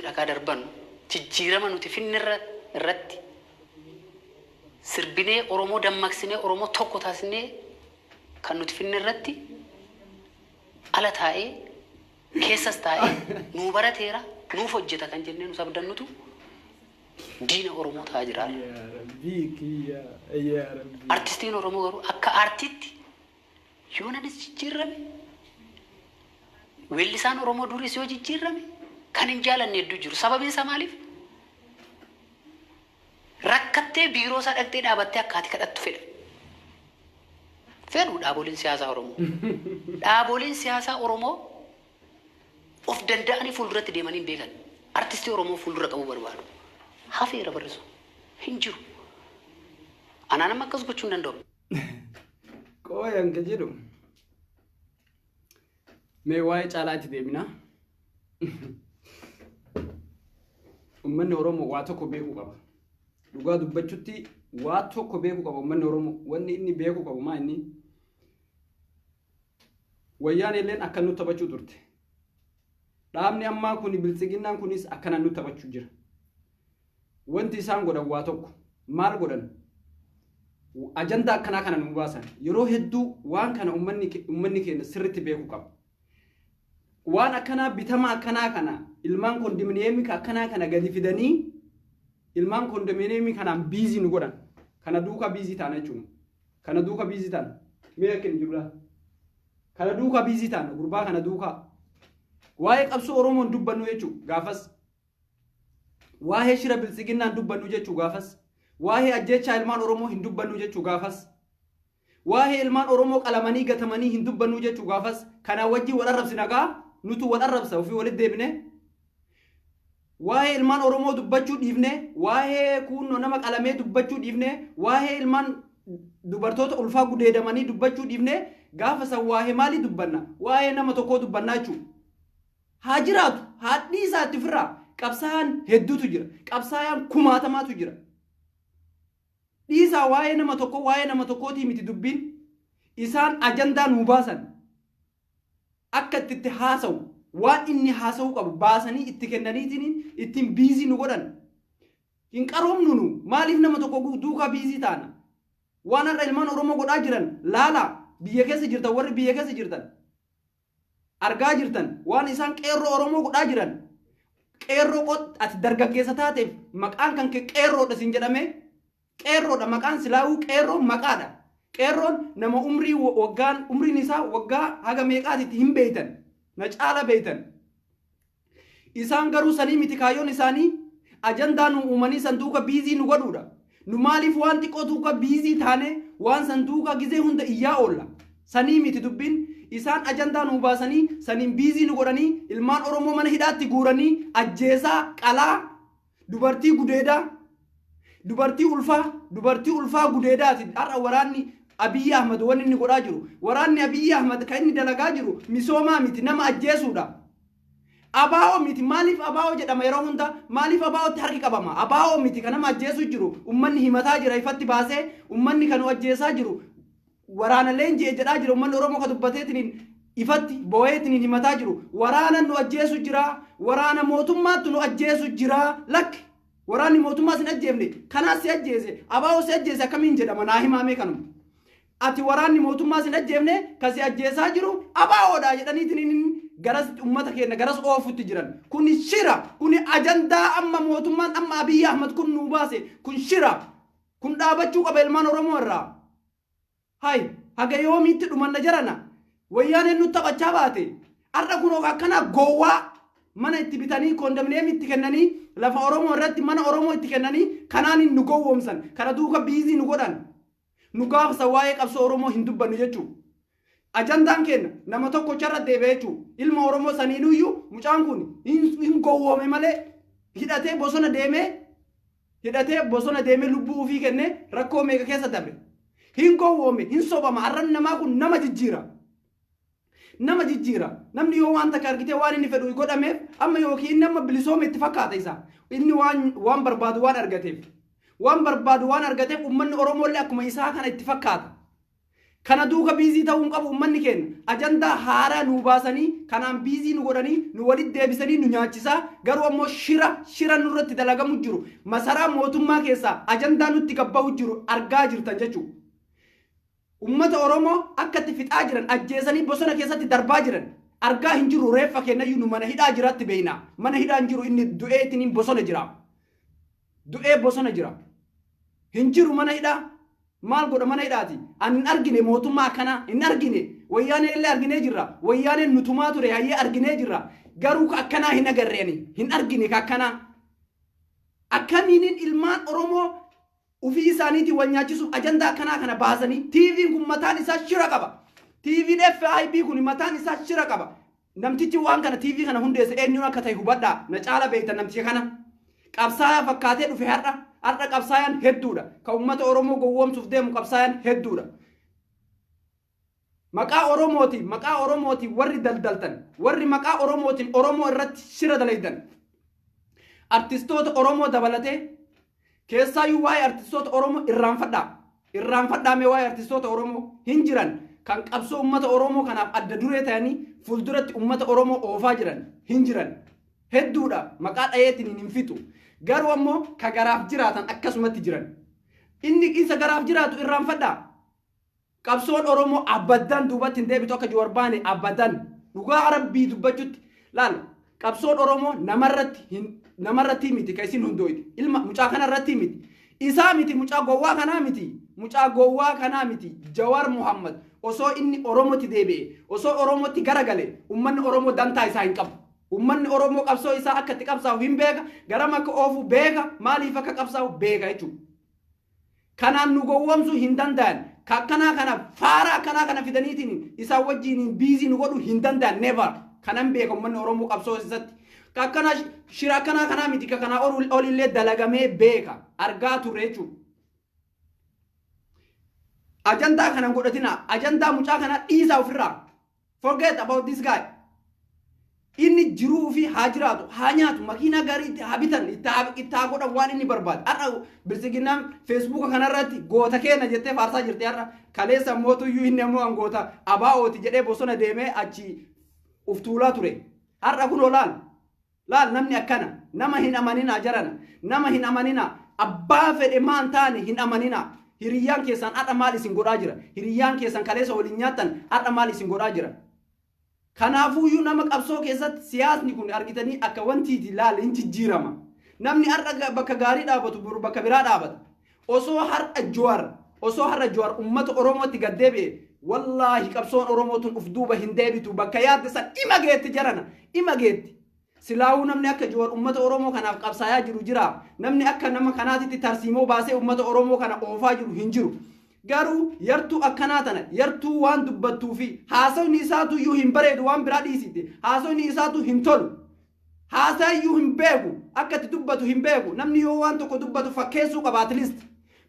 dhagaa darbannu jijjiirama nuti finne irratti sirbinee Oromoo dammaqsinee Oromoo tokko taasisnee kan nuti finne irratti ala taa'ee keessas taa'ee nuu barateera nuuf hojjeta kan jennee nu sabdannutu diina Oromoo ta'aa jira. Artistiin Oromoo garuu akka artiitti yoonanis jijjiirame weellisaan Oromoo duris yoo jijjiirame kan hin jaalanne hedduu jiru. Sababiin isaa maaliif? Rakkattee biiroo isaa dhaqxee dhaabattee akkaati kadhattu fedha. Fedhu dhaaboliin siyaasaa Oromoo. Dhaaboliin siyaasaa Oromoo of danda'anii fuulduratti deemanii hin beekan. Artistii Oromoo fuuldura qabu barbaadu. Hafeera barreessu. Hin jiru. Anaan amma akkas gochuu hin danda'u. Qooyan ka jedhu. Mee waa'ee caalaatti deemina. Uummanni Oromoo waa tokko beekuu qaba. Dhugaa dubbachuutti waa tokko beekuu qaba uummanni Oromoo. Wanni inni beekuu qabu maa inni? Wayyaan illeen akka nutti taphachuu turte. Dhaabni ammaa kuni biltsiginnaan kunis akkana nutti taphachuu jira. Wanti isaan godhan waa tokko. Maal godhan? Ajandaa akkanaa kana nu baasan. Yeroo hedduu waan kana uummanni keenya sirriitti beekuu qaba. Waan akkanaa bitama akkanaa kana ilmaan kondominiyeemii akkanaa kana gadi fidanii ilmaan kondominiyeemii kanaan biizii nu godhan. Kana duukaa biizii taana jechuudha. Kana duukaa biizii taana. Mee akka hin jirudha. Kana duukaa biizii taana gurbaa kana duukaa. Waa'ee qabsoo Oromoon dubbannu jechuudha gaafas. Waa'ee shira biltsiginnaan dubbannu jechuudha gaafas. Waa'ee ajjechaa ilmaan Oromoo hin dubbannu jechuudha gaafas. Waa'ee ilmaan Oromoo qalamanii gatamanii hin dubbannu jechuudha gaafas. Kana wajjin wal arrabsina gaa nutu wal arrabsa ofii walitti deebine. Waa'ee ilmaan Oromoo dubbachuu dhiifne, waa'ee kunnoo nama qalamee dubbachuu dhiifne, waa'ee ilmaan dubartoota ulfaa gudeedamanii dubbachuu dhiifne gaafa san waa'ee maalii dubbanna? Waa'ee nama tokkoo dubbannaa jechuudha. Haa jiraatu, haadhi isaatti ofirraa qabsaa'aan hedduutu jira. Qabsaa'aan kumaatamaatu jira. Dhiisaa waa'ee nama tokkootii miti dubbiin isaan ajandaa nuu baasan akka itti haasa'u waan inni haasa'uu qabu baasanii itti kennaniitiin ittiin biizii nu godhan. Hin qaroomnu nu maaliif nama tokko duukaa biizii taana? Waan har'a ilmaan Oromoo godhaa jiran laala biyya keessa jirtan warri biyya keessa jirtan argaa jirtan waan isaan qeerroo Oromoo godhaa jiran qeerroo ati dargaggeessa taateef maqaan kan qeerroodha siin jedhame. Qeerroodha maqaan silaa'uu qeerroo maqaadha. Qeerroon nama umriin isaa waggaa haga meeqaatitti hin beeytan. Na caala beeytan. Isaan garuu sanii miti kaayyoon isaanii ajandaa nu uumanii sanduuqa biizii nu godhuudha. Nu maaliif waan xiqqoo duuka biizii taane waan sanduuqa gizee hunda iyyaa oolla. Sanii miti dubbiin isaan ajandaa nu baasanii saniin biizii nu godhanii ilmaan Oromoo mana hidhaatti guuranii ajjeesaa qalaa dubartii gudeedaa. Dubartii ulfaa gudeedaati har'a waraanni Abiyyi Ahmad wanni inni godhaa jiru. Waraanni Abiyyi Ahmad kan inni dalagaa jiru misoomaa miti nama ajjeesuudha. Abaa'oo miti maaliif abaa'oo jedhama yeroo hunda maaliif abaa'ootti harki qabama? Abaa'oo miti kan nama ajjeesuu jiru ummanni himataa jira ifatti baasee ummanni kan ajjeesaa jiru waraana leenjii jedhaa jira ummanni Oromoo ka dubbateetiin ifatti boo'eetiin himataa jiru waraana nu ajjeesuu jira waraana mootummaatti nu ajjeesuu jira lakki. Waraanni mootummaa sin ajjeefne kanaas si ajjeese abaa'oo si ajjeese akkamiin jedhama naa himaamee kanuma. Ati waraanni mootummaa sin ajjeefne kasi ajjeesaa jiru abaa'oodha jedhaniitiin garas ummata keenya garas oofutti jiran. Kuni shira kuni ajandaa amma mootummaan amma Abiyyi Ahmad kun nuu baase kun shira kun dhaabachuu qaba ilmaan Oromoo irraa. Hay haga yoomiitti dhumanna jarana wayyaaneen nu taphachaa baate har'a kunoo akkana gowwaa mana itti bitanii kondominiyeem itti kennanii lafa Oromoo irratti mana Oromoo itti kennanii kanaan nu gowwoomsan kana duuka biizii nu godhan nu gaafsa waa'ee qabsoo Oromoo hin dubbannu jechuudha. Ajandaan keenya nama tokko charra deebi'ee jechuudha. Ilma Oromoo saniinuyyuu mucaan kun hin gowwoome malee hidhatee bosona deemee lubbuu ofii kennee rakkoo meeqa keessa dabre. Hin gowwoome hin sobama har'an namaa kun nama jijjiira. Nama jijjiira namni yoo waan takka argitee waan inni fedhu godhameef amma yookiin nama bilisoome itti fakkaata isaa inni waan barbaadu waan argateef ummanni Oromoo illee akkuma isaa kana itti fakkaata kana duuka biizii ta'uu hin qabu ummanni keenya ajandaa haaraa nu baasanii kanaan biizii nu godhanii nu walitti deebisanii nu nyaachisaa garuu ammoo shira nurratti dalagamu jiru masaraa mootummaa keessaa ajandaa nutti gabba'u jiru argaa jirtan jechuudha. Ummata Oromoo akka itti fixaa jiran ajjeesanii bosona keessatti darbaa jiran argaa hin jiru reeffa kennayyuu nu mana hidhaa jiraatti beeyna mana hidhaa hin jiru inni du'eetiin bosona jira du'ee bosona jira hin jiru mana hidhaa. Maal godha mana hidhaati an hin argine mootummaa kana hin argine wayyaanee illee arginee jirra wayyaaneen nutumaa ture hayyee arginee jirra garuu akkanaa hin agarreeni hin argine akkanaa akkamiin ilmaan Oromoo ufii isaaniitiin wal nyaachisuuf ajandaa akkanaa kana baasanii TV'n kun mataan isaa shira qaba TV'n FIB kun mataan isaa shira qaba namtichi waan kana TV kana hundeesse eenyuun akka ta'e hubadhaa na caala beektan namtichi kana qabsaa'aa fakkaatee dhufe har'a qabsaa'aan hedduudha ka ummata Oromoo gowwoomsuuf deemu qabsaa'aan hedduudha maqaa Oromooti warri daldaltan warri maqaa Oromootiin Oromoo irratti shira dalaydan artistoota Oromoo dabalatee keessaayyuu waa'ee artistoota Oromoo irraanfadhaa mee waa'ee artistoota Oromoo hin jiran kan qabsoo ummata Oromoo kanaaf adda duree ta'anii fuulduratti ummata Oromoo oofaa jiran hin jiran hedduudha maqaa dhayeetiin hin fixu garuu ammoo ka garaaf jiraatan akkasumatti jiran inni isa garaaf jiraatu irraanfadhaa qabsoon Oromoo abadan duubatti hin deebitu akka Jawaar abadan dhugaa Rabbii dubbachutti laal qabsoon Oromoo namarratti miti ka isin hundooyti ilma mucaa kanarratti miti isaa miti mucaa gowwaa kanaa miti Jawaar Muhammad osoo inni Oromootti deebi'e osoo Oromootti garagale ummanni Oromoo dantaa isaa hin qabu ummanni Oromoo qabsoo isaa akka itti qabsaa'u hin beeka garam akka oofu beeka maaliif akka qabsaa'u beeka jechuudha. Kanaan nu gowwoomsuu hin danda'an akkanaa kana faara akkanaa kana fidaniitiin isaa wajjin biizii nu godhu hin danda'an never kanan beeka ummanni Oromoo qabsoo isaatti akkanaa shira akkanaa kanaa miti ka kanaa olillee dalagamee beeka argaa turre jechuudha. Ajandaa kanan godhatina ajandaa mucaa kana dhiisaa ofirraa forget about this guy. Inni jiruu fi haa jiraatu haa nyaatu makiinaa gaarii haa bitan itti haa godhan waan inni barbaadu har'a bilisiginnaan feesbuuka kanarratti goota keenya jettee faarsaa jirti har'a kaleessa mootuyyuu inni ammoo angoota abaa'ooti jedhee bosona deemee achi uftuulaa ture har'a kun laal namni akkana nama hin amaninaa jarana nama hin amaninaa abbaa fedhe maan taane hin amaninaa hiriyyaan keessan har'a maal isin godhaa jira hiriyyaan keessan kaleessa waliin nyaattan har'a maal isin godhaa jira. Kanaafuyyuu nama qabsoo keessatti siyaasni kun argitanii akka wantiiti laal hin jijjiirama. Namni har'a bakka gaarii dhaabatu buru bakka biraa dhaabata. Osoo har'a Jawaar ummata Oromootti gad deebi'e wallaahi qabsoon Oromootuun uf duuba hin deebitu bakka yaadde san ima geetti jarana ima geetti. Silaawuu namni akka Jawaar ummata Oromoo kanaaf qabsaayaa jiru jira. Namni akka nama kanaatitti tarsiimoo baasee ummata Oromoo kana oofaa jiru hin jiru. Garuu yartuu akkanaa tana yartuu waan dubbattuu fi haasawni isaatu iyyuu hin bareedu waan biraa dhiisite haasawni isaatu hin tolu haasaa iyyuu hin beeku akka itti dubbatu hin beeku namni yoo waan tokko dubbatu fakkeessuu qaba at least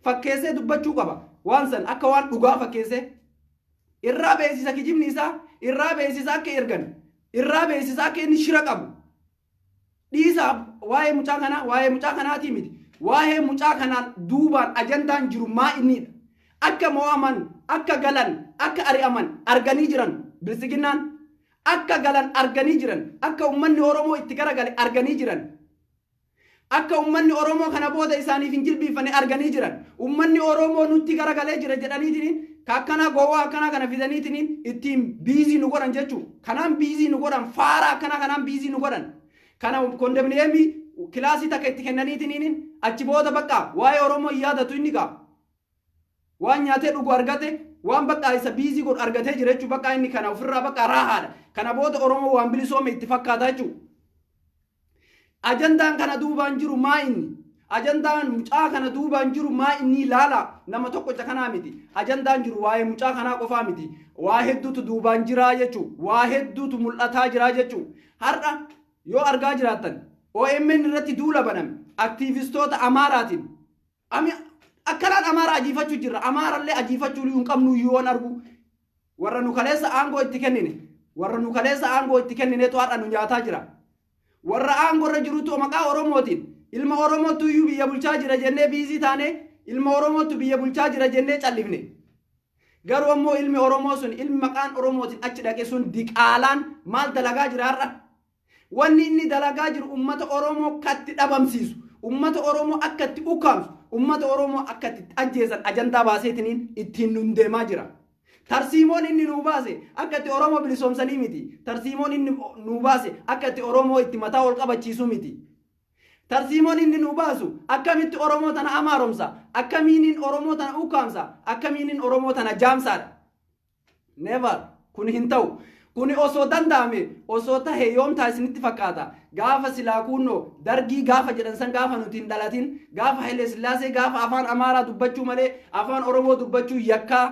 fakkeessee dubbachuu qaba waan san akka waan dhugaa fakkeessee irraa beeksisa kijibni isaa irraa beeksisa akka ergan irraa beeksisa akka inni shira qabu dhiisa waa'ee mucaa kanaatii miti waa'ee mucaa kanaan duubaan ajandaan jiru maa innidha. Akka mo'aman akka galan akka ari'aman arganii jiran bilisiginnaan akka galan arganii jiran akka ummanni Oromoo itti garagale arganii jiran akka ummanni Oromoo kana booda isaaniif hin jilbiifane arganii jiran ummanni Oromoo nutti garagalee jira jedhaniitiin akkana gowwaa akkana kana fidaniitiin ittiin biizii nu godhan jechuudha kanaan biizii nu godhan faara akkana kanaan biizii nu godhan kana kondemneemii kilaasii takka itti kennaniitiin achi booda bakka waa'ee Oromoo yaadatu inni qaba. Waan nyaatee dhugu argate waan bakka isa biizii godhu argatee jira jechuudha bakka inni kana ofirraa bakka raahaadha kana booda Oromoo waan bilisoome itti fakkaata jechuudha. Ajandaan kana duubaan jiru maa inni ajandaan mucaa kana duubaan jiru maa inni ilaala nama tokkocha kanaa miti ajandaan jiru waa'ee mucaa kanaa qofaa miti waa hedduutu duubaan jiraa jechuudha waa hedduutu mul'ataa jiraa jechuudha har'a yoo argaa jiraattan OMN irratti duula baname aktiivistoota Amaaraatiin akkanaan Amaara ajiifachuu jirra Amaarallee ajiifachuu hin qabnu yoo argu warra nu kaleessa aangoo itti kenninetu har'a nu nyaataa jira warra aangoo irra jirutu maqaa Oromootiin ilma Oromootu iyyuu biyya bulchaa jira jennee biizii taane ilma Oromootu biyya bulchaa jira jennee callifne garuu ammoo ilmi oromoo sun ilmi maqaan oromootiin achi dhaqe sun diqaalaan maal dalagaa jira har'a wanni inni dalagaa jiru ummata oromoo katti dhabamsiisu ummata oromoo akkatti ukaamsu ummata oromoo akkatti ajjeesan ajandaa baaseetiniin ittiin nun deemaa jira tarsiimoon inni nuu baase akkatti oromoo bilisoomsanii miti tarsiimoon inni nuu baase akkatti oromoo itti mataa ol qabachiisu miti tarsiimoon inni nuu baasu akkamitti oromoo tana amaaromsa akkamiinin oromoo tana ukaamsa akkamiinin oromoo tana jaamsaadha never kun hin ta'u kuni osoo danda'ame osoo tahe yoomtaa isinitti fakkaata gaafa silaa kunno dargii gaafa jedhan san gaafa nuti hin dhalatin gaafa Haile Sillaasee gaafa afaan amaaraa dubbachuu malee afaan oromoo dubbachuu yakkaa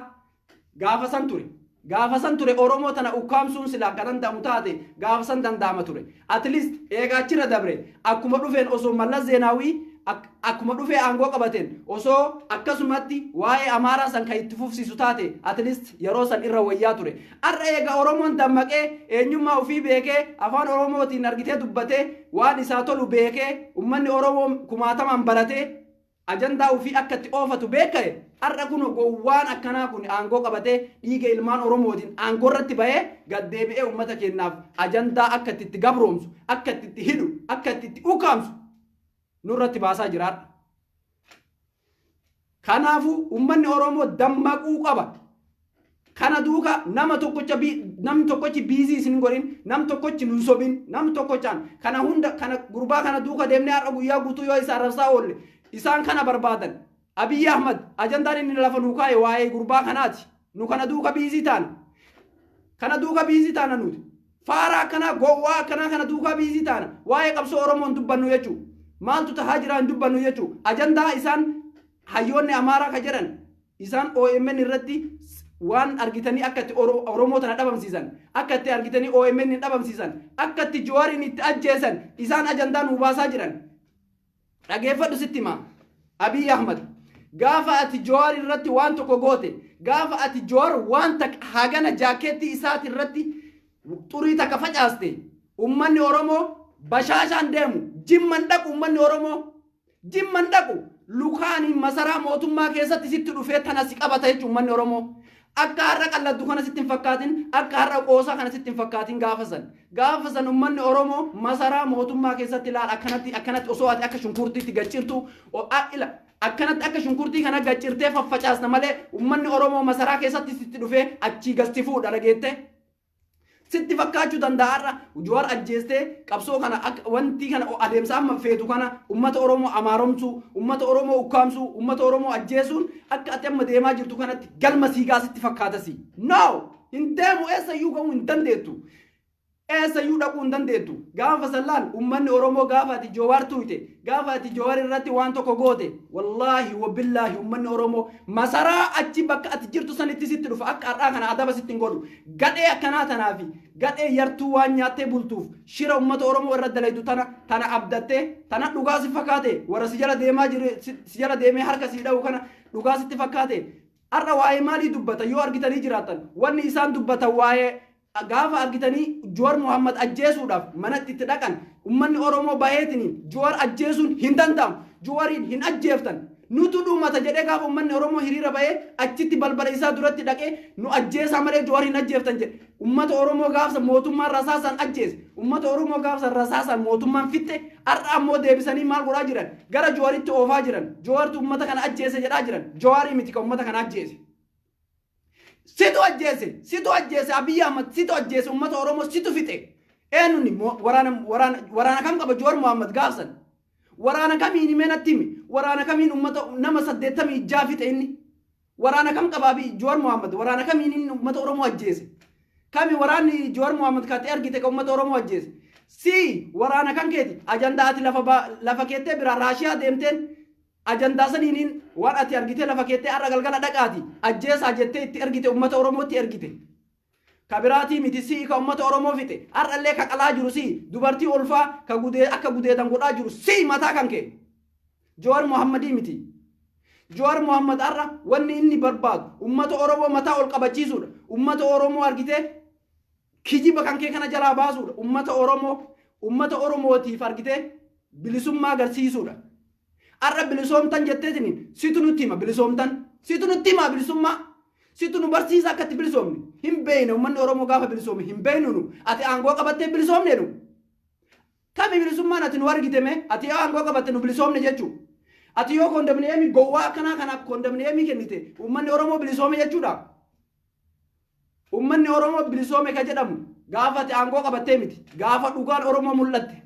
gaafa san ture oromoo tana ukkaamsuun silaa kan danda'amu taate gaafa san danda'ama ture at least eegaachira dabre akkuma dhufeen osoo Mallas Zeenaawii akkuma dhufee aangoo qabateen osoo akkasumatti waa'ee amaaraa san kan itti fufsiisu taate at least yeroo san irra wayyaa ture har'a eega oromoon dammaqee eenyummaa ofii beekee afaan oromootiin argitee dubbatee waan isaa tolu beekee ummanni oromoo kumaatamaan baratee ajandaa ofii akkatti oofatu beeka'e har'a kun gowwaan akkanaa kun aangoo qabatee dhiiga ilmaan oromootiin aangoo irratti bahee gaddeebi'ee ummata keenyaaf ajandaa akkatti itti gabroomsu akkatti itti hidhu akkatti itti ukaamsu nurratti baasaa jiraadha. Kanaafu ummanni oromoo dammaquu qaba. Kana duuka namni tokkochi biizii isin godhin nam tokkochi nun sobin nam tokkochaan kana hunda kana gurbaa kana duuka deemnee har'a guyyaa guutuu yoo isa arrabsaa oolle isaan kana barbaadan Abiy Ahmad ajandaan inni lafa nuu kaa'e waa'ee gurbaa kanaati nu kana duuka biizii taana nuti faara akkana gowwaa akkana kana duuka biizii taana waa'ee qabsoo oromoon dubbannu jechuudha maaltu tahaa jiraan dubbannu jechuudha ajandaa isaan hayyoonni amaaraa ka jedhan isaan OMN irratti waan argitanii akkatti oromoo tana dhabamsiisan akkatti argitanii OMN dhabamsiisan akkatti Jawaarin itti ajjeesan isaan ajandaa nuu baasaa jiran dhageeffadhu sitti himaa Abiy Ahmad gaafa ati Jawaar irratti waan tokko goote gaafa ati Jawaar waan takka hagana jaakeetti isaati irratti xurii takka facaaste ummanni oromoo bashaashaan deemu jimman dhaqu ummanni oromoo jimman dhaqu lukaanii masaraa mootummaa keessatti sitti dhufee tana si qabata jechuun ummanni oromoo akka har'a qalladdu kana sitti hin fakkaatin akka har'a qoosaa kana sitti hin fakkaatin gaafa san ummanni oromoo masaraa mootummaa keessatti ilaal akkanatti osoo ati akka shunkurtiitti gaccirtu akkanatti akka shunkurtii kana gaccirtee faffacaasna malee ummanni oromoo masaraa keessatti sitti dhufee achii gasti fuudha dhageette sitti fakkaachuu danda'arra Jawaar ajjeestee qabsoo kana wanti kana adeemsa amma feetu kana ummata oromoo amaaromsuu ummata oromoo ukkaamsuu ummata oromoo ajjeesuun akka ati amma deemaa jirtu kanatti galma siigaa sitti fakkaatasi no hin deemu eessayyuu ga'uu hin dandeettu eessayyuu dhaquu hin dandeettu gaafa sallaan ummanni oromoo gaafa ati Jawaar tuute gaafa ati Jawaar irratti waan tokko goote wallaahi wabillaahi ummanni oromoo masaraa achi bakka ati jirtu sanitti sitti dhufa akka har'aa kana adaba sitti hin godhu gadhee akkanaa tanaafi gadhee yartuu waan nyaattee bultuuf shira ummata oromoo irra dalaytu tana abdattee tana dhugaa si fakkaate warra si jala deemaa jiru si jala deemee harka si dha'u kana dhugaa sitti fakkaate har'a waa'ee maalii dubbata yoo argitanii jiraatan wanni isaan dubbatan waa'ee gaafa argitanii Jawaar Muhammad ajjeesuudhaaf manatti itti dhaqan ummanni oromoo baheetiniin Jawaar ajjeesuun hin danda'amu Jawaariin hin ajjeeftan nutu dhumata jedhee gaafa ummanni oromoo hiriira bahee achitti balbala isaa duratti dhaqee nu ajjeesaa malee Jawaar hin ajjeeftan jedhe ummata oromoo gaafsa mootummaan rasaasan ajjeese ummata oromoo gaafsa rasaasan mootummaan fitte har'a ammoo deebisanii maal godhaa jiran gara Jawaaritti oofaa jiran Jawaartu ummata kana ajjeese jedhaa jiran Jawaarii miti kan ummata kana ajjeese situ ajjeese Abiy Ahmad situ ajjeese ummata oromoo situ fixe eenyuuni waraana kam qaba Jawaar Muhammad gaafsan waraana kamiin himeenatti himi waraana kamiin ummata nama 86 fixe inni waraana kam qaba Jawaar Muhammad waraana kamiin inni ummata oromoo ajjeese kami waraanni Jawaar Muhammad kaatee argite ka ummata oromoo ajjeese si waraana kan keeti ajandaa ati lafa keettee biraa Raashiyaa deemteen ajandaa saniiniin waan ati argite lafa keettee har'a galgala dhaqaati ajjeesaa jettee itti ergite ummata oromootti ergite kabiraatii miti si ka ummata oromoo fixe har'allee ka qalaa jiru si dubartii ulfaa ka akka gudeetan godhaa jiru si mataa kan kee Jawaar Muhammadii miti Jawaar Muhammad har'a wanni inni barbaadu ummata oromoo mataa ol qabachiisuudha ummata oromoo argite kijiba kan kee kana jalaa baasuudha ummata oromootiif argite bilisummaa agarsiisuudha arra bilisoomtan jetteetiniin situ nutti hima bilisoomtan situ nutti hima bilisummaa situ nu barsiisa akkatti bilisoomne hin beeyne ummanni oromoo gaafa bilisoome hin beeynu nu ati aangoo qabattee bilisoomne nu kami bilisummaan ati nu argiteme ati yoo aangoo qabatte nu bilisoomne jechuu ati yoo kondamneemi gowwaa akkanaa kanaaf kondamneemi kennite ummanni oromoo bilisoome jechuudha ummanni oromoo bilisoome ka jedhamu gaafa ati aangoo qabattee miti gaafa dhugaan oromoo mul'atte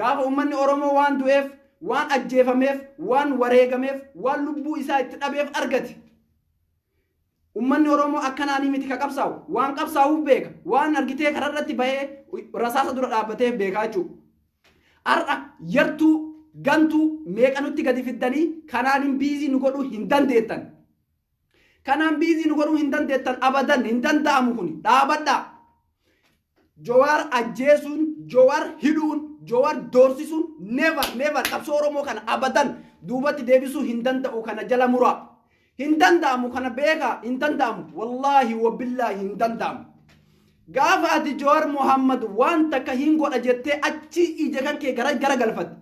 gaafa ummanni oromoo waan du'eef waan ajjeefameef waan wareegameef waan lubbuu isaa itti dhabeef argate ummanni oromoo akkanaanii miti ka qabsaa'u waan qabsaa'uuf beeka waan argitee kararratti bahee rasaasa dura dhaabbateef beekaa jechuudha har'a yartuu gantuu meeqa nutti gadi fiddanii kanaanin biizii nu godhuu hin dandeettan kanaan biizii nu godhuu hin dandeettan abadan hin danda'amu kun dhaabadhaa Jowaar ajjeesuun Jowaar hidhuun Jowaar doorsisuun never qabsoo oromoo kana abadan duubatti deebisuu hin danda'u kana jala muraa hin danda'amu kana beeka hin danda'amu wallahi wabillahi hin danda'amu gaafa ati Jowaar Muhammad waan takka hin godha jettee achi ija kan kee gara galfatte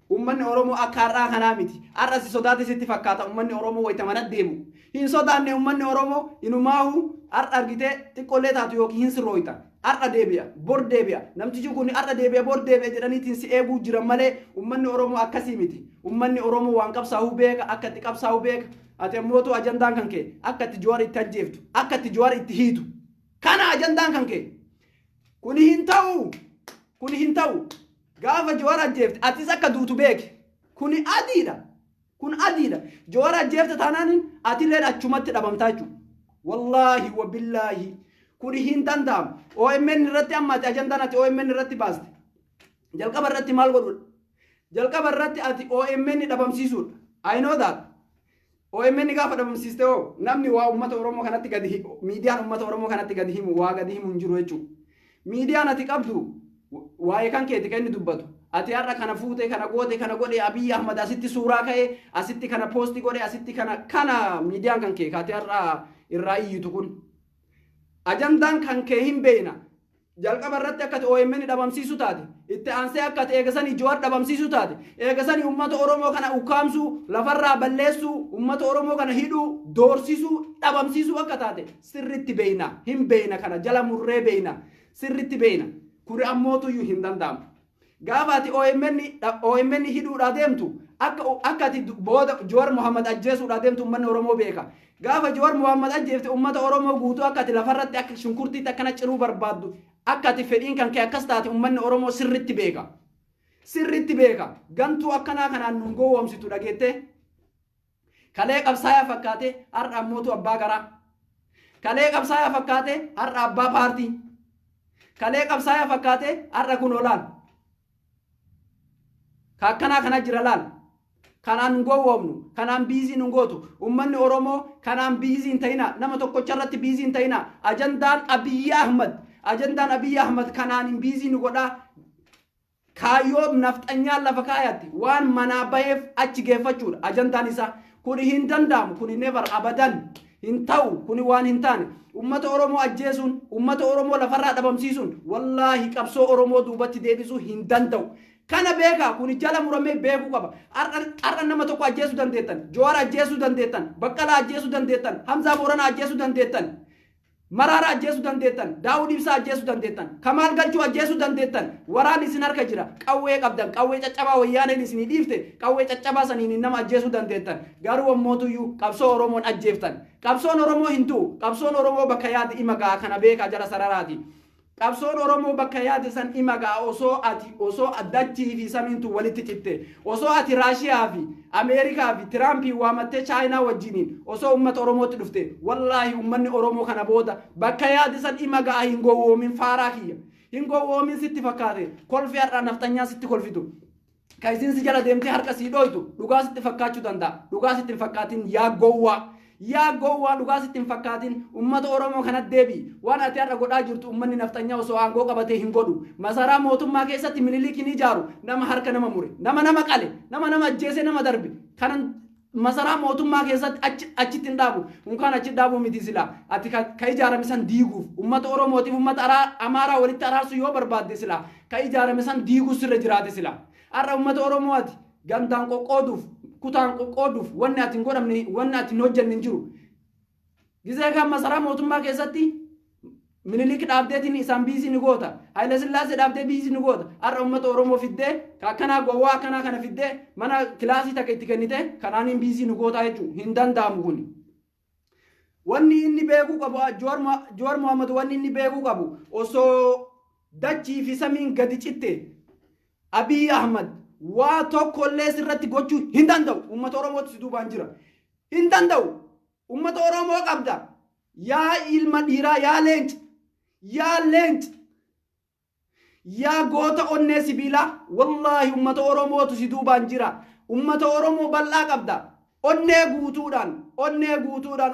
ummanni oromoo akka har'aa kanaa miti har'a si sodaate sitti fakkaata ummanni oromoo wayita mana deemu hin sodaanne ummanni oromoo inumaahu har'a argitee xiqqollee taatu yookiin hin sirrooyta har'a deebi'a bor deebi'a namtichi kun har'a deebi'a bor deebi'a jedhaniitiin si eeguu jiran malee ummanni oromoo akkasii miti ummanni oromoo waan qabsaa'uu beeka akka itti qabsaa'uu beeka ati ammootu ajandaan kan kee akka itti Jowaar itti ajjeeftu akka itti Jowaar itti hiitu kana ajandaan kan kee kuni hin ta'u gaafa Jowaar ajjeefte atis akka duutu beeki kuni adiidha Jowaar ajjeefte taanaanin atilleen achumatti dhabamtaa jechuudha wallaahi wabillaahi kuni hin danda'amu OMN irratti amma ati ajandaan ati OMN irratti baaste jalqaba irratti maal godhudha jalqaba irratti ati OMN dhabamsiisuudha I know that OMN gaafa dhabamsiiste hoo namni waa ummata oromoo kanatti gadi miidiyaan ummata oromoo kanatti gadi himu waa gadi himu hin jiru jechuudha miidiyaan ati qabdu waa'ee kan keeti kan inni dubbatu ati har'a kana fuute kana goote kana godhe Abiy Ahmad asitti suuraa ka'e asitti kana poosti godhe asitti kana miidiyaan kan kee kaati har'a irraa iyyitu kun ajandaan kan kee hin beeyna jalqaba irratti akka OMN dhabamsiisu taate itti aansee akka eegasanii Jowaar dhabamsiisu taate eegasanii ummata oromoo kana ukkaamsuu lafarraa balleessuu ummata oromoo kana hidhuu doorsisuu dhabamsiisuu akka taate sirritti beeyna hin beeyna kana jala murree beeyna sirritti beeyna kuri ammootuyyuu hin danda'amu gaafa ati OMN hidhuudhaa deemtu akka ati booda Jowaar Muhammad ajjeesuudhaa deemtu ummanni oromoo beeka gaafa Jowaar Muhammad ajjeefte ummata oromoo guutuu akka ati lafarratti akka shunkurtiitti akkana ciruu barbaaddu akka ati fedhiin kan kee akkas taate ummanni oromoo sirritti beeka gantuu akkanaa kanaan nun gowwoomsitu dhageette kalee qabsaayaa fakkaate har'a ammootu abbaa garaa kalee qabsaayaa fakkaate har'a abbaa paartii kalee qabsaayaa fakkaate har'a kun olaan ka akkanaa kana jira laal kanaan nun gowwoomnu kanaan biizii nun gootu ummanni oromoo kanaan biizii hin ta'ina nama tokkocharratti biizii hin ta'ina ajandaan Abiy Ahmad kanaan hin biizii nu godhaa kaayyoo nafxanyaan lafa kaayatti waan manaa baheef achi geeffachuudha ajandaan isaa kuni hin danda'amu kuni never abadan hin ta'u kuni waan hin taane ummata oromoo ajjeesuun ummata oromoo lafarraa dhabamsiisuun wallaahi qabsoo oromoo duubatti deebisuu hin danda'u kana beeka kuni jala muramee beekuu qaba har'a nama tokko ajjeesuu dandeettan Jowaar ajjeesuu dandeettan Baqqalaa ajjeesuu dandeettan Hamzaa Booranaa ajjeesuu dandeettan Maraara ajjeesuu dandeettan Daawud Ibsaa ajjeesuu dandeettan Kamaal Galchuu ajjeesuu dandeettan waraan isin harka jira qawwee qabdan qawwee caccabaa wayyaaneen isinii dhiifte qawwee caccabaa saniin nama ajjeesuu dandeettan garuu ammootuyyuu qabsoo oromoon ajjeeftan qabsoon oromoo hin ta'u qabsoon oromoo bakka yaadi imagaa kana beekaa jala sararaati qabsoon oromoo bakka yaadi san imagaa osoo addachii fi samiintu walitti citte osoo ati Raashiyaa fi Ameerikaa fi Tiraampii waamattee Chaayinaa wajjiniin osoo ummata oromootti dhufte wallaahi ummanni oromoo kana booda bakka yaadi san imagaa hin gowwoomin faaraa kiyya hin gowwoomin sitti fakkaate kolfi har'a naftanyaa sitti kolfitu ka isin si jala deemtee harka sii dhooytu dhugaa sitti fakkaachuu danda'a dhugaa sitti hin fakkaatin yaa gowwaa dhugaa sitti hin fakkaatin ummata oromoo kanatti deebi waan ati har'a godhaa jirtu ummanni naftanyaa osoo aangoo qabatee hin godhu masaraa mootummaa keessatti Minilik hin ijaaru nama harka nama mure nama qale nama ajjeese nama darbe kanan masaraa mootummaa keessatti achitti hin dhaabu unkaan achi dhaabuu miti sila ati ka ijaarame san diiguuf ummata oromootiif ummata amaaraa walitti araarsu yoo barbaadde sila ka ijaarame san diiguuf sirra jiraate sila har'a ummata oromoo ati gandaan qoqqooduuf kutaan qoqqooduuf wanni ati hin godhamne wanni ati hin hojjenne hin jiru gizee kan masaraa mootummaa keessatti minilik dhaabdeetiin isaan biizii ni goota Haile Sillaasee dhaabdee biizii ni goota har'a uummata Oromoo fiddee akkanaa gowwaa akkanaa kana fiddee mana kilaasii takka itti kennite kanaaniin biizii ni goota jechuun hin danda'amu kun wanni inni beekuu qabu Jowaar Mohaammed wanni inni beekuu qabu osoo dachii fi samiin gadi citte Abiy Ahmed waa tokkollee sirratti gochuu hin danda'u uummata Oromooti si duubaan jira hin danda'u uummata Oromoo qabda yaa ilma dhiiraa yaa leenci yaa goota onnee sibiilaa wallaahi uummata Oromootu si duubaan jira uummata Oromoo bal'aa qabda onnee guutuudhaan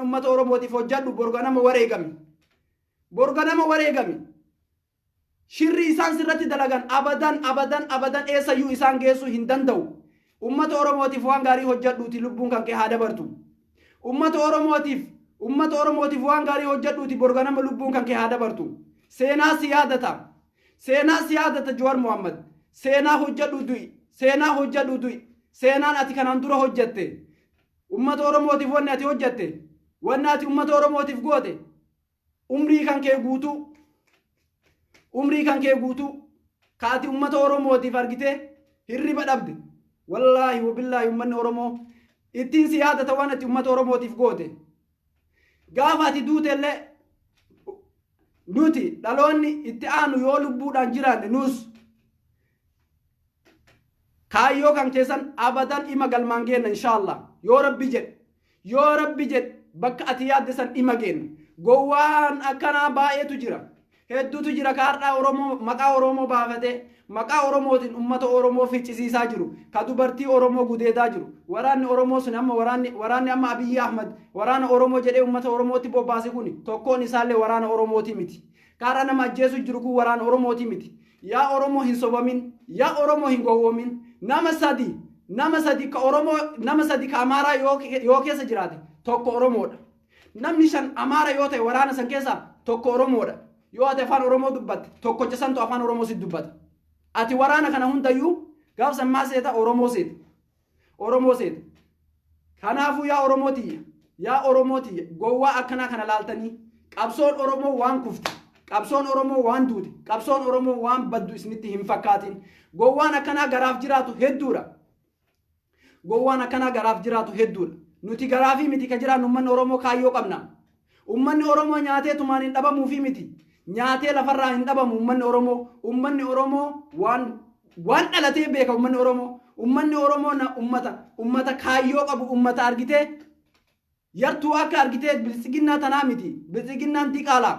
uummata Oromootiif hojjadhu borganama wareegami shirri isaan sirratti dalagan abadan eessayyuu isaan geessuu hin danda'u uummata Oromootiif waan gaarii hojjadhuuti lubbuun kan kee haa dabartu uummata Oromootiif waan gaarii hojjadhuuti borganama lubbuun kan kee haa dabartu seenaa si yaadata Jowaar Mohaammed seenaa hojjadhu du'i seenaan ati kanaan dura hojjatte uummata Oromootiif wanni ati hojjatte wanni ati uummata Oromootiif goote umrii kan kee guutuu kaati uummata Oromootiif argite hirriba dhabde wallaahi wabillaahi uummanni Oromoo ittiin si yaadata waan ati uummata Oromootiif goote gaafa ati duutellee nuti dhaloonni itti aanu yoo lubbuudhaan jiraanne nus kaayyoo kan keessan abadan ima galmaan geenna inshallah yoo rabbi jedhe bakka ati yaadde san ima geenna gowwaan akkanaa baay'eetu jira hedduutu jira kaardhaa Oromoo maqaa Oromoo baafatee maqaa Oromootiin uummata Oromoo ficcisiisaa jiru ka dubartii Oromoo gudeedaa jiru waraanni Oromoo sun amma waraanni amma Abiy Ahmed waraana Oromoo jedhee uummata Oromootti bobbaase kun tokkoon isaallee waraana Oromooti miti kaara nama ajjeesu jiru kun waraana Oromooti miti yaa Oromoo hin sobamin yaa Oromoo hin gowwoomin nama sadi ka Oromoo nama sadi ka Amaaraa yoo keessa jiraate tokko Oromoodha namni shan Amaara yoo ta'e waraana san keessa tokko Oromoodha yoo ati afaan Oromoo dubbatte tokkocha santu afaan Oromoo si dubbata ati waraana kana hundayyuu gaaf sammaa seeta Oromoo seeta kanaafuu yaa Oromootiyya gowwaa akkanaa kana laaltanii qabsoon Oromoo waan kufte qabsoon Oromoo waan duute qabsoon Oromoo waan baddu isinitti hin fakkaatin gowwaan akkanaa garaaf jiraatu hedduudha nuti garaafii miti ka jiraannu ummanni Oromoo kaayyoo qabna ummanni Oromoo nyaatee tumaan hin dhabamuufi miti nyaatee lafarraa hin dhabamu ummanni Oromoo waan dhalatee beeka ummanni Oromoo na ummata kaayyoo qabu ummata argitee yartuu akka argitee bilisiginnaa tanaa miti bilisiginnaan xiqqaala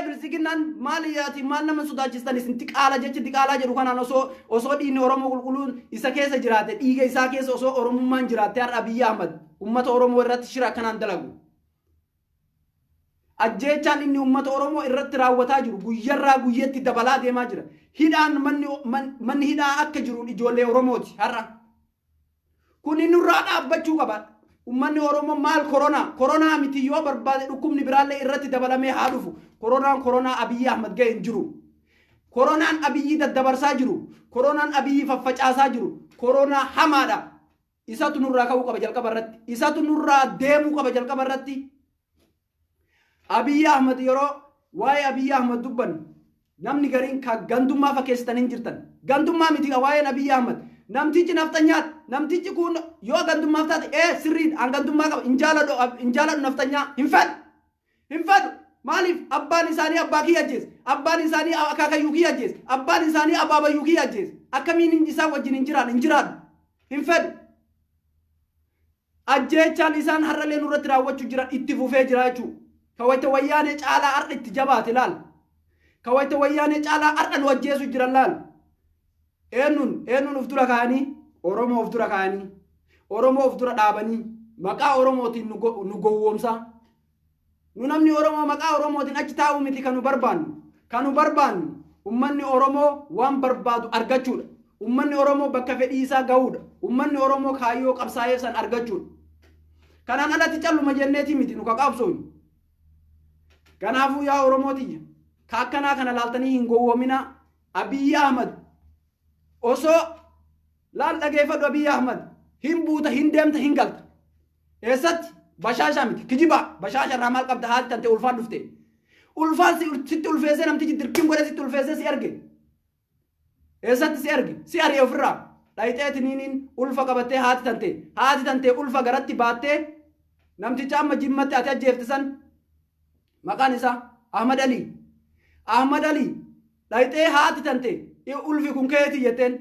bilisiginnaan maaliyaati maal nama sodaachistan isin xiqqaala jechi xiqqaalaa jedhu kanaan osoo dhiinni Oromoo qulqulluun isa keessa jiraate dhiiga isaa keessa osoo Oromummaan jiraatte har'a Abiy Ahmed ummata Oromoo irratti shira akkanaan dalagu ajjeechaan inni ummata Oromoo irratti raawwataa jiru guyyarraa guyyeetti dabalaa deemaa jira hidhaan manni hidhaa akka jiru ijoollee Oromooti har'a kun inni irraa dhaabbachuu qaba ummanni Oromoo maal koronaa miti yoo barbaade dhukkubni biraallee irratti dabalamee haa dhufu koronaa Abiy Ahmed ga'e hin jiru koronaan Abiy daddabarsaa jiru koronaan Abiy faffacaasaa jiru koronaa hamaadha isatu nurraa ka'uu qaba jalqaba irratti isatu nurraa deemuu qaba jalqaba irratti Abiy Ahmed yeroo waa'ee Abiy Ahmed dubban namni gariin ka gandummaa fakkeessitanii jirtan gandummaa miti waa'een Abiy Ahmed namtichi naftanyaat namtichi kun yoo gandummaaf taate sirriin an gandummaa qaba injaaladhu naftanyaa hin fedhu maaliif abbaan isaanii abbaa kiyya ajjees abbaan isaanii akaakayyuu kiyya ajjees abbaan isaanii abaabayyuu kiyya ajjees akkamiin isaan wajjin hin jiraadhu hin fedhu ajjeechaan isaan har'alee nurratti raawwachuu jiran itti fufee jira jechuudha kawayta wayyaanee caalaa har'a itti jabaate laal kawayta wayyaanee caalaa har'a nu ajjeesu jiran laal eenyuun of dura kaanii Oromoo of dura kaanii Oromoo of dura dhaabanii maqaa Oromootiin nu gowwoomsaa nu namni Oromoo maqaa Oromootiin achi taa'u miti kan nu barbaannu ummanni Oromoo waan barbaadu argachuudha ummanni Oromoo bakka fedhii isaa ga'uudha ummanni Oromoo kaayyoo qabsaa'ee san argachuudha kanaan alatti calluma jenneetii miti nu kaqaabsooyu kanaafuu yaa Oromootiyya ka akkanaa kana laaltanii hin gowwoomina Abiy Ahmed osoo laal dhageeffadhu Abiy Ahmed hin buuta hin deemta hin galta eessatti Bashaasha miti kijiba bashaasha irraa maal qabda haati tante ulfaan dhufte. Ulfaan sitti ulfeessee namtichi dirqiin godhe sitti ulfeessee si erge. Eessatti si erge si ari'ee ofirraa dhayixeetiniin ulfa qabattee haati tante ulfa garatti baattee namticha amma jimmatti ati ajjeefte san maqaan isaa Ahmad Ali. Ahmad Ali dhayixee haati tante ulfi kun keeti jetteen.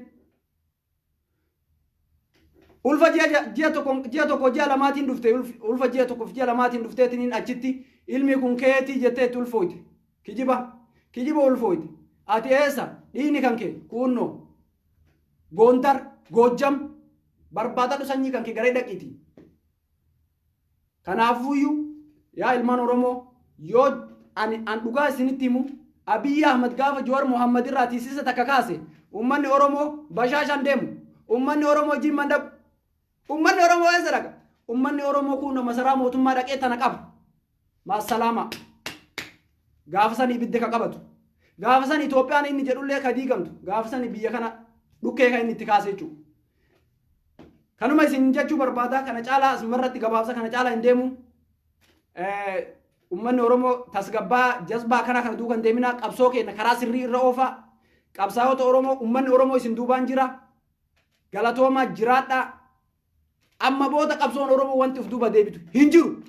Ulfa ji'a tokko ji'a lamaatiin dhufte ulfa ji'a tokkoof ji'a lamaatiin dhufteetiniin achitti ilmi kun keetii jetteetti ulfooyte kijiba ulfooyte ati eessa dhiini kan kee kuunnoo Gondar Gojjam barbaadadhu sanyii kan kee garee dhaqiiti. Kanaafuyyuu yaa ilmaan Oromoo yoo an dhugaa isinitti himu Abiy Ahmed gaafa Jowaar Mohammad irraa tiisisa takka kaase ummanni Oromoo bashaashan deemu ummanni Oromoo jimman dhaqu ummanni Oromoo eessa dhaqa ummanni Oromoo kun masaraa mootummaa dhaqee tana qaba maasalaama gaafa san ibidde ka qabatu gaafa san Itoophiyaan inni jedhullee ka diigamtu gaafa san biyya kana dhukkee kan inni itti kaasee jechuudha. Kanuma isin jechuu barbaada kana caalaa asimarratti gabaabsa kana caalaa hin deemu. Ummanni Oromoo tasgabbaa jazbaa kana duukan deemina qabsoo keenya karaa sirrii irra oofaa qabsaa'ota Oromoo ummanni Oromoo isin duubaan jira galatooma jiraadha amma booda qabsoon Oromoo wanti uf duuba deebitu hin jiru.